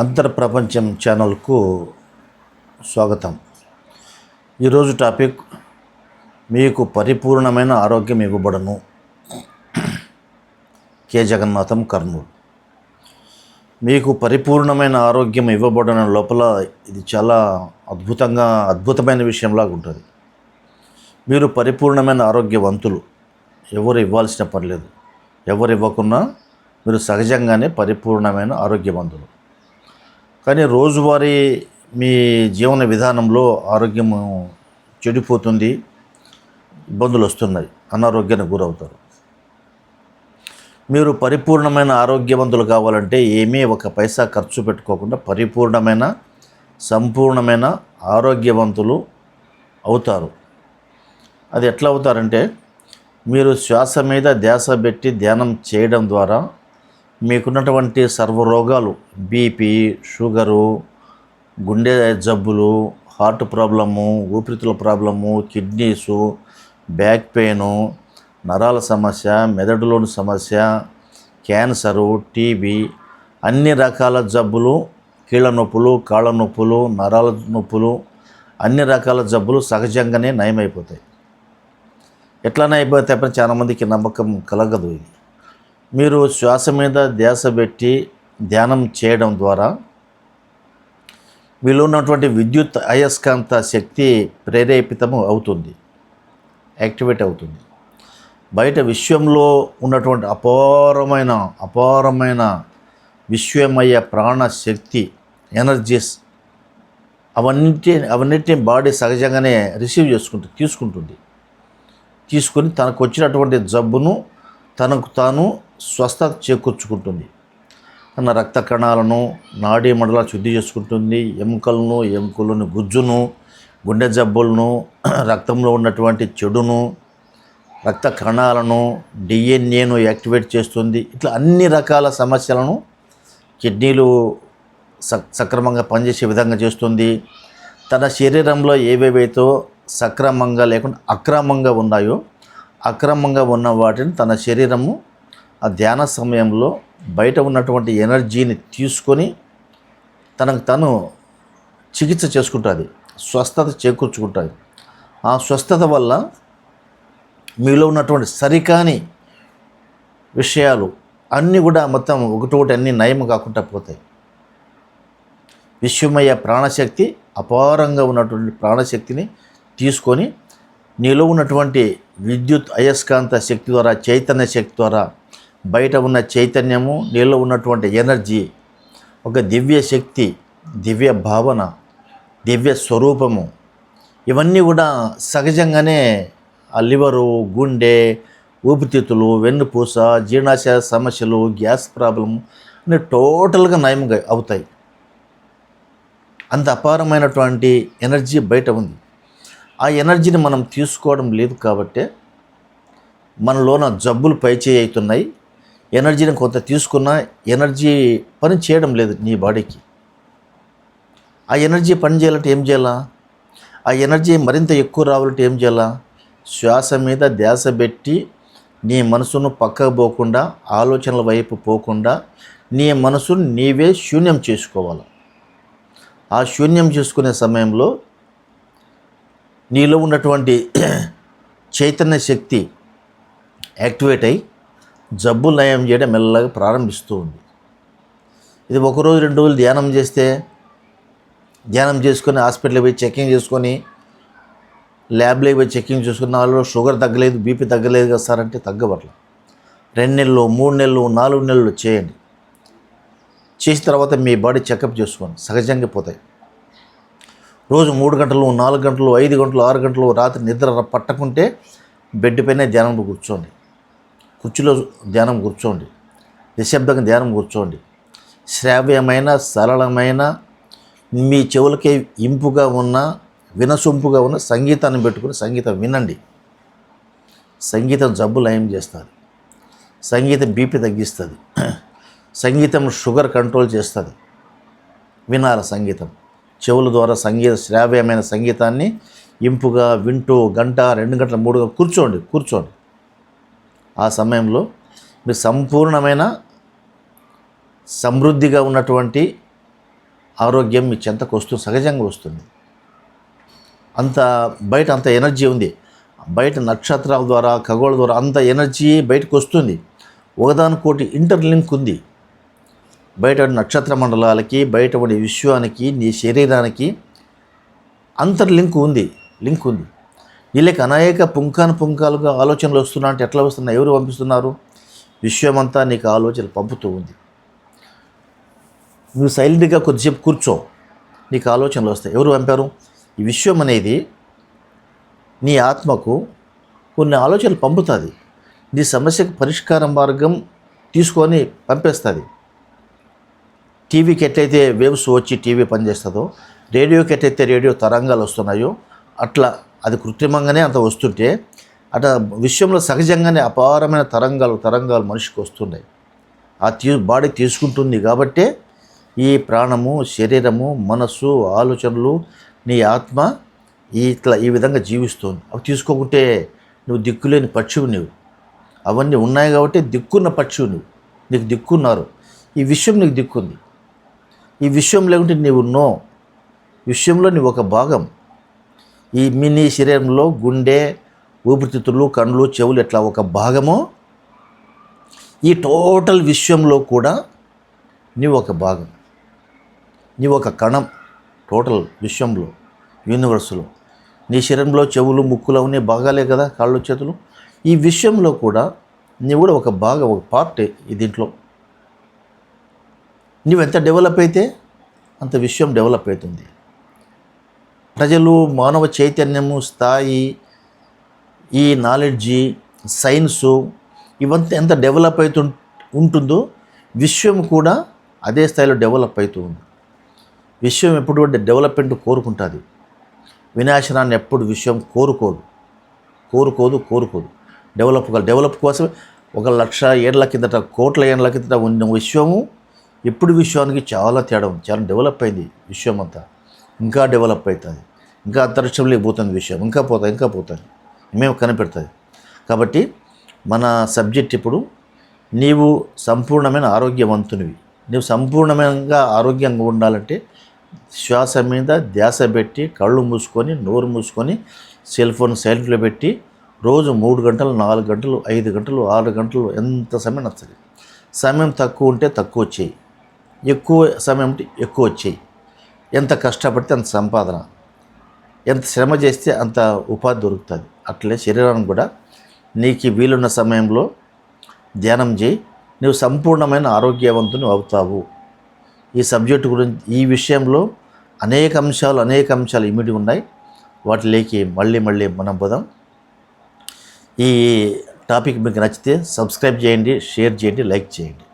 అంతర్ప్రపంచం ఛానల్కు స్వాగతం. ఈరోజు టాపిక్ మీకు పరిపూర్ణమైన ఆరోగ్యం ఇవ్వబడను. కె జగన్నాథం, కర్నూలు. మీకు పరిపూర్ణమైన ఆరోగ్యం ఇవ్వబడన లోపల ఇది చాలా అద్భుతమైన విషయంలాగా ఉంటుంది. మీరు పరిపూర్ణమైన ఆరోగ్యవంతులు. ఎవరు ఇవ్వాల్సిన పని లేదు. ఎవరు ఇవ్వకున్నా మీరు సహజంగానే పరిపూర్ణమైన ఆరోగ్యవంతులు. కానీ రోజువారీ మీ జీవన విధానంలో ఆరోగ్యము చెడిపోతుంది, ఇబ్బందులు వస్తున్నాయి, అనారోగ్యానికి గురవుతారు. మీరు పరిపూర్ణమైన ఆరోగ్యవంతులు కావాలంటే ఒక పైసా ఖర్చు పెట్టుకోకుండా పరిపూర్ణమైన సంపూర్ణమైన ఆరోగ్యవంతులు అవుతారు. అది ఎట్లా అవుతారంటే, మీరు శ్వాస మీద ధ్యాస పెట్టి ధ్యానం చేయడం ద్వారా మీకున్నటువంటి సర్వరోగాలు, బీపీ, షుగరు, గుండె జబ్బులు, హార్ట్ ప్రాబ్లము, ఊపిరితిత్తుల ప్రాబ్లము, కిడ్నీసు, బ్యాక్ పెయిను, నరాల సమస్య, మెదడులోని సమస్య, క్యాన్సరు, టీబీ, అన్ని రకాల జబ్బులు, కీళ్ళ నొప్పులు, కాళ్ళ నొప్పులు, నరాల నొప్పులు, అన్ని రకాల జబ్బులు సహజంగానే నయమైపోతాయి. ఎట్లా నయమైపోతాయి అంటే చాలామందికి నమ్మకం కలగదు. ఇది మీరు శ్వాస మీద ధ్యాస పెట్టి ధ్యానం చేయడం ద్వారా మీలో ఉన్నటువంటి విద్యుత్ అయస్కాంత శక్తి ప్రేరేపితము అవుతుంది, యాక్టివేట్ అవుతుంది. బయట విశ్వంలో ఉన్నటువంటి అపారమైన విశ్వమయ ప్రాణశక్తి, ఎనర్జీస్ అవన్నిటిని బాడీ సహజంగానే తీసుకుంటుంది. తీసుకొని తనకు వచ్చినటువంటి జబ్బును తనకు తాను స్వస్థత చేకూర్చుకుంటుంది. తన రక్త కణాలను, నాడీ మండలాలు శుద్ధి చేసుకుంటుంది. ఎముకలను, గుజ్జును, గుండె జబ్బులను, రక్తంలో ఉన్నటువంటి చెడును, రక్త కణాలను, డిఎన్ఏను యాక్టివేట్ చేస్తుంది. ఇట్లా అన్ని రకాల సమస్యలను కిడ్నీలు సక్రమంగా పనిచేసే విధంగా చేస్తుంది. తన శరీరంలో ఏవేవైతే సక్రమంగా లేకుండా అక్రమంగా ఉన్న వాటిని తన శరీరము ఆ ధ్యాన సమయంలో బయట ఉన్నటువంటి ఎనర్జీని తీసుకొని తనకు తను చికిత్స చేసుకుంటుంది, స్వస్థత చేకూర్చుకుంటుంది. ఆ స్వస్థత వల్ల మీలో ఉన్నటువంటి సరికాని విషయాలు అన్నీ కూడా మొత్తం ఒకటి అన్నీ నయం కాకుండా పోతాయి. విశ్వమయ ప్రాణశక్తి, అపారంగా ఉన్నటువంటి ప్రాణశక్తిని తీసుకొని నీలో ఉన్నటువంటి విద్యుత్ అయస్కాంత శక్తి ద్వారా, చైతన్య శక్తి ద్వారా బయట ఉన్న చైతన్యము, నీలో ఉన్నటువంటి ఎనర్జీ, ఒక దివ్య శక్తి, దివ్య భావన, దివ్య స్వరూపము, ఇవన్నీ కూడా సహజంగానే ఆ లివరు, గుండె, ఊపిరితిత్తులు, వెన్నుపూస, జీర్ణాశయ సమస్యలు, గ్యాస్ ప్రాబ్లము అన్నీ టోటల్గా నయంగా అవుతాయి. అంత అపారమైనటువంటి ఎనర్జీ బయట ఉంది. ఆ ఎనర్జీని మనం తీసుకోవడం లేదు కాబట్టి మనలోన జబ్బులు పైచేయి అవుతున్నాయి. ఎనర్జీని కొంత తీసుకున్నా ఎనర్జీ పని చేయడం లేదు నీ బాడీకి. ఆ ఎనర్జీ పని చేయాలంటే ఏం చేయాలా? ఆ ఎనర్జీ మరింత ఎక్కువ రావాలంటే ఏం చేయాలా? శ్వాస మీద ధ్యాస పెట్టి నీ మనసును పక్కకు పోకుండా, ఆలోచనల వైపు పోకుండా నీ మనసును నీవే శూన్యం చేసుకోవాలి. ఆ శూన్యం చేసుకునే సమయంలో నీలో ఉన్నటువంటి చైతన్య శక్తి యాక్టివేట్ అయ్యి జబ్బు నయం చేయడం మెల్లగా ప్రారంభిస్తూ ఉంది. ఇది 1 రోజు 2 రోజులు ధ్యానం చేసుకొని హాస్పిటల్కి పోయి చెకింగ్ చేసుకొని, ల్యాబ్లోకి పోయి చెకింగ్ చేసుకుని 4 రోజులు షుగర్ తగ్గలేదు, బీపీ తగ్గలేదు కదా సార్ అంటే తగ్గబట్ల 2 నెలలు, 3 నెలలు, 4 నెలలు చేయండి. చేసిన తర్వాత మీ బాడీ చెకప్ చేసుకోండి, సహజంగా పోతాయి. రోజు 3 గంటలు, 4 గంటలు, 5 గంటలు, 6 గంటలు రాత్రి నిద్ర పట్టకుంటే బెడ్ పైన ధ్యానం కూర్చోండి, కుర్చీలో ధ్యానం కూర్చోండి, నిశ్శబ్దంగా ధ్యానం కూర్చోండి. శ్రావ్యమైన, సరళమైన, మీ చెవులకే ఇంపుగా ఉన్న, వినసొంపుగా ఉన్న సంగీతాన్ని పెట్టుకుని సంగీతం వినండి. సంగీతం జబ్బు లయం చేస్తుంది. సంగీతం బీపీ తగ్గిస్తుంది. సంగీతం షుగర్ కంట్రోల్ చేస్తుంది. వినాలి సంగీతం. చెవుల ద్వారా శ్రావ్యమైన సంగీతాన్ని ఇంపుగా వింటూ 1 గంట, 2 గంటలు, 3 గంటలు కూర్చోండి. ఆ సమయంలో మీరు సంపూర్ణమైన సమృద్ధిగా ఉన్నటువంటి ఆరోగ్యం మీ చెంతకు వస్తుంది, సహజంగా వస్తుంది. అంత బయట అంత ఎనర్జీ ఉంది. బయట నక్షత్రాల ద్వారా, ఖగోళ ద్వారా అంత ఎనర్జీ బయటకు వస్తుంది. ఒకదానికోటి ఇంటర్లింక్ ఉంది. బయట నక్షత్ర మండలాలకి, బయట ఉండే విశ్వానికి, నీ శరీరానికి అంతర్లింక్ ఉంది, లింక్ ఉంది. వీళ్ళకి అనేక పుంఖాలుగా ఆలోచనలు వస్తున్నా అంటే ఎట్లా వస్తున్నాయి? ఎవరు పంపిస్తున్నారు? విశ్వమంతా నీకు ఆలోచనలు పంపుతూ ఉంది. నువ్వు సైలెంట్గా కొద్దిసేపు కూర్చో, నీకు ఆలోచనలు వస్తాయి. ఎవరు పంపారు? ఈ విశ్వం అనేది నీ ఆత్మకు కొన్ని ఆలోచనలు పంపుతుంది. నీ సమస్యకు పరిష్కార మార్గం తీసుకొని పంపేస్తుంది. టీవీకి ఎట్లయితే వేవ్స్ వచ్చి టీవీ పనిచేస్తుందో, రేడియోకి ఎట్లయితే రేడియో తరంగాలు వస్తున్నాయో, అట్లా అది కృత్రిమంగానే అంత వస్తుంటే అట్లా విశ్వంలో సహజంగానే అపారమైన తరంగాలు మనిషికి వస్తున్నాయి. ఆ బాడీ తీసుకుంటుంది. కాబట్టే ఈ ప్రాణము, శరీరము, మనస్సు, ఆలోచనలు, నీ ఆత్మ ఈ విధంగా జీవిస్తుంది. అవి తీసుకోకుంటే నువ్వు దిక్కులేని పక్షివి. నువ్వు అవన్నీ ఉన్నాయి కాబట్టి దిక్కున్న పక్షివి. నీకు దిక్కున్నారు. ఈ విశ్వం నీకు దిక్కుంది. ఈ విశ్వం లేకుంటే నీవు విశ్వంలో నీవు ఒక భాగం. ఈ మినీ శరీరంలో గుండె, ఊపిరితిత్తులు, కళ్ళు, చెవులు ఎట్లా ఒక భాగమో, ఈ టోటల్ విశ్వంలో కూడా నీవు ఒక భాగం. నీవు ఒక కణం. టోటల్ విశ్వంలో, యూనివర్స్లో నీ శరీరంలో చెవులు, ముక్కులు అవన్నీ భాగాలే కదా, కాళ్ళు, చేతులు. ఈ విశ్వంలో కూడా నీవు కూడా ఒక భాగం, ఒక పార్ట్. ఈ దీంట్లో నీవు ఎంత డెవలప్ అయితే అంత విశ్వం డెవలప్ అవుతుంది. ప్రజలు, మానవ చైతన్యము స్థాయి, ఈ నాలెడ్జి, సైన్సు ఇవంతా ఎంత డెవలప్ అవుతూ ఉంటుందో విశ్వం కూడా అదే స్థాయిలో డెవలప్ అవుతూ ఉంది. విశ్వం ఎప్పుడు డెవలప్మెంట్ కోరుకుంటుంది. వినాశనాన్ని ఎప్పుడు విశ్వం కోరుకోదు. డెవలప్ కోసం 1,00,000 ఏళ్ల కిందట, కోట్ల ఏళ్ల కిందట ఉన్న విశ్వము ఇప్పుడు విశ్వానికి చాలా తేడా ఉంది. చాలా డెవలప్ అయింది విశ్వం అంతా. ఇంకా డెవలప్ అవుతుంది. ఇంకా అంతరిక్షంలోకి పోతుంది విశ్వం. ఇంకా పోతుంది. మేము కనిపెడుతుంది. కాబట్టి మన సబ్జెక్ట్ ఇప్పుడు, నీవు సంపూర్ణమైన ఆరోగ్యవంతునివి. నీవు సంపూర్ణంగా ఆరోగ్యంగా ఉండాలంటే శ్వాస మీద ధ్యాస పెట్టి, కళ్ళు మూసుకొని, నోరు మూసుకొని, సెల్ ఫోన్ సైలెంట్లో పెట్టి రోజు 3 గంటలు, 4 గంటలు, 5 గంటలు, 6 గంటలు ఎంత సమయం నచ్చదు. సమయం తక్కువ ఉంటే తక్కువ వచ్చేయి, ఎక్కువ సమయం ఉంటే ఎక్కువ వచ్చేయి. ఎంత కష్టపడితే అంత సంపాదన, ఎంత శ్రమ చేస్తే అంత ఉపాధి దొరుకుతుంది. అట్లే శరీరానికి కూడా నీకు వీలున్న సమయంలో ధ్యానం చేయి, నువ్వు సంపూర్ణమైన ఆరోగ్యవంతుని అవుతావు. ఈ సబ్జెక్టు గురించి, ఈ విషయంలో అనేక అంశాలు ఇమిడి ఉన్నాయి. వాటిలోకి మళ్ళీ మనం పోదాం. ఈ టాపిక్ మీకు నచ్చితే సబ్స్క్రైబ్ చేయండి, షేర్ చేయండి, లైక్ చేయండి.